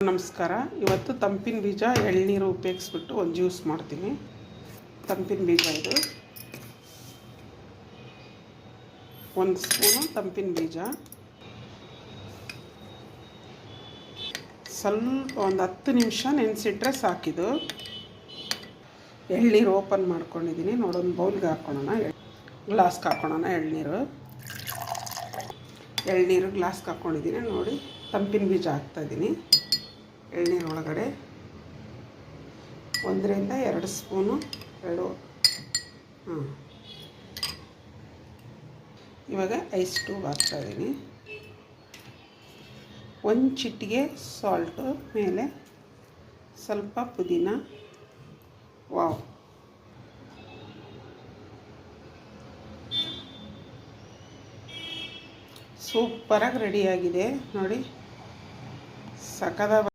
ನಮಸ್ಕಾರ. ಇವತ್ತು ತಂಪಿನ ಬೀಜ ಎಳ್ನೀರು ಉಪಯೋಗಿಸ್ಬಿಟ್ಟು ಒಂದು ಜ್ಯೂಸ್ ಮಾಡ್ತೀನಿ. ತಂಪಿನ ಬೀಜ ಇದು 1 ಸ್ಪೂನು ತಂಪಿನ ಬೀಜ, ಸ್ವಲ್ಪ ಒಂದು 10 ನಿಮಿಷ ನೆನೆಸಿಟ್ರೆ ಸಾಕಿದು. ಎಳ್ನೀರು ಓಪನ್ ಮಾಡ್ಕೊಂಡಿದ್ದೀನಿ. ನೋಡೊಂದು ಬೌಲ್ಗೆ ಹಾಕ್ಕೊಳ್ಳೋಣ, ಗ್ಲಾಸ್ಗೆ ಹಾಕ್ಕೊಳ್ಳೋಣ. ಎಳ್ನೀರು ಗ್ಲಾಸ್ಗೆ ಹಾಕ್ಕೊಂಡಿದ್ದೀನಿ. ನೋಡಿ, ತಂಪಿನ ಬೀಜ ಹಾಕ್ತಾಯಿದ್ದೀನಿ. ಎಳ್ನೀರು ಒಳಗಡೆ 1 ರಿಂದ 2 ಸ್ಪೂನು, ಇವಾಗ ಐಸ್ ಟ್ಯೂಬ್ ಹಾಕ್ತಾಯಿದ್ದೀನಿ. 1 ಚಿಟಿಕೆ ಸಾಲ್ಟು, ಮೇಲೆ ಸ್ವಲ್ಪ ಪುದೀನ. ವಾವ್, ಸೂಪರಾಗಿ ರೆಡಿಯಾಗಿದೆ ನೋಡಿ. ಸಖತ್ತಾಗಿ